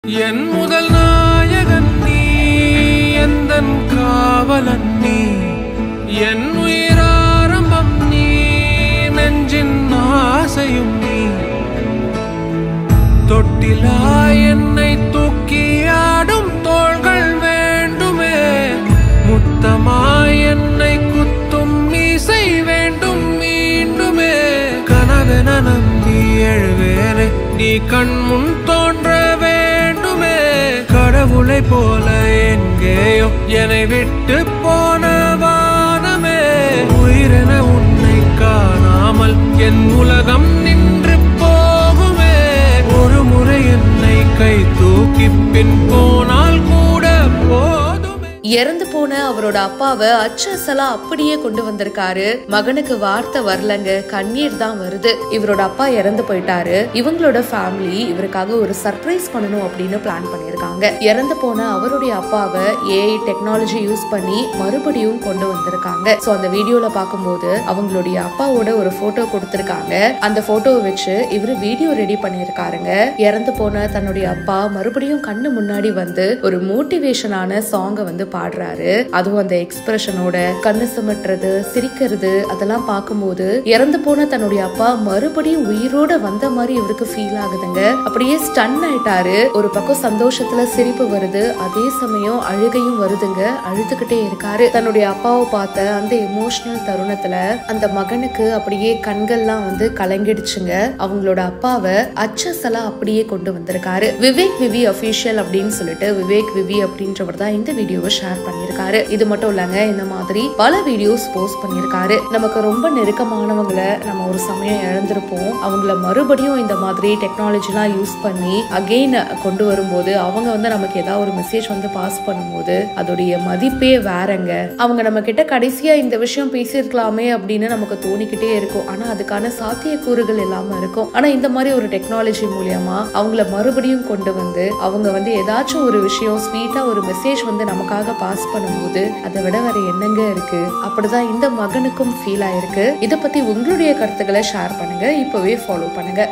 என் முதல் நாயகன் நீ, எந்தன் காவலன் நீ, என் உயிராரம்பம் நீ, நெஞ்சின் ஆசையும் நீ. தொட்டிலா என்னை தூக்கி ஆடும் தோள்கள் வேண்டுமே, முத்தமாய் என்னை குத்தும் மீசை வேண்டும் மீண்டுமே. கனவென நம்பி எழுவேனே, நீ கண் முன் தோன்ற வேண்டுமே. கடவுளை போல எங்கேயோ என்னை விட்டு போன வானமே, உயிரென உன்னை காணாமல் என் உலகம் நின்று போகுமே. ஒரு முறை என்னை கை தூக்கி பின் போனால் கூட போதுமே. இறந்து போன அவரோட அப்பாவை அச்சசலா அப்படியே கொண்டு வந்திருக்காரு. மகனுக்கு வார்த்தை வரலங்க, கண்ணீர் தான் வருது. இவரோட அப்பா இறந்து போயிட்டாரு. இவங்களோட ஃபேமிலி இவருக்காக ஒரு சர்ப்ரைஸ் பண்ணணும் அப்படின்னு பிளான் பண்ணிருக்காங்க. இறந்து போன அவருடைய அப்பாவை ஏஐ டெக்னாலஜி யூஸ் பண்ணி மறுபடியும் கொண்டு வந்திருக்காங்க. சோ அந்த வீடியோல பாக்கும்போது அவங்களுடைய அப்பாவோட ஒரு போட்டோ கொடுத்திருக்காங்க. அந்த போட்டோவை வச்சு இவரு வீடியோ ரெடி பண்ணிருக்காருங்க. இறந்து போன தன்னுடைய அப்பா மறுபடியும் கண்ணு முன்னாடி வந்து ஒரு மோட்டிவேஷனான சாங்கை வந்து பாடுறாரு. அதுவும் அந்த எக்ஸ்பிரஷனோட கண்ணு சிமிட்டுறது, சிரிக்கிறது அதெல்லாம் பார்க்கும்போது இறந்து போன தன்னுடைய அப்பா மறுபடியும் உயிரோட வந்த மாதிரி இவருக்கு ஃபீல் ஆகுதுங்க. அப்படியே ஸ்டன் ஆயிட்டாரு. ஒரு பக்கம் சந்தோஷத்துல சிரிப்பு வருது, அதே சமயம் அழுகையும் வருதுங்க. அழுதுகிட்டே இருக்காரு. தன்னுடைய அப்பாவை பார்த்த அந்த எமோஷனல் தருணத்துல அந்த மகனுக்கு அப்படியே கண்கள்லாம் வந்து கலங்கிடுச்சுங்க. அவங்களோட அப்பாவை அச்சசலா அப்படியே கொண்டு வந்திருக்காரு. விவேக் விவி அபிஷியல் அப்படின்னு சொல்லிட்டு விவேக் விவி அப்படின்றவர் தான் இந்த வீடியோவை ஷேர் பண்ணிருக்காரு. இது மட்டும் இல்லங்க, இந்த மாதிரி பல வீடியோஸ் போஸ்ட் பண்ணிருக்காரு. நமக்கு ரொம்ப நெருக்கமானவங்களை நம்ம ஒரு சமயம் இழந்திருப்போம். அவங்கள மறுபடியும் இந்த மாதிரி டெக்னாலஜி எல்லாம் யூஸ் பண்ணி அகெயின் கொண்டு வரும்போது அவங்க வந்து நமக்கு ஏதாவது ஒரு மெசேஜ் வந்து பாஸ் பண்ணும்போது அதோடைய மதிப்பே வேறங்க. அவங்க நம்ம கிட்ட கடைசியா இந்த விஷயம் பேசியிருக்கலாமே அப்படின்னு நமக்கு தோணிக்கிட்டே இருக்கும். ஆனா அதுக்கான சாத்தியக்கூறுகள் இல்லாம இருக்கும். ஆனா இந்த மாதிரி ஒரு டெக்னாலஜி மூலியமா அவங்கள மறுபடியும் கொண்டு வந்து அவங்க வந்து ஏதாச்சும் ஒரு விஷயம் ஸ்வீட்டா ஒரு மெசேஜ் வந்து நமக்காக பாஸ் பண்ணும்போது அதை விட வேற என்னங்க இருக்கு. அப்படிதான் இந்த மகனுக்கும் ஃபீல் ஆயிருக்கு. இதை பத்தி உங்களுடைய கருத்துக்களை ஷேர் பண்ணுங்க. இப்பவே ஃபாலோ பண்ணுங்க.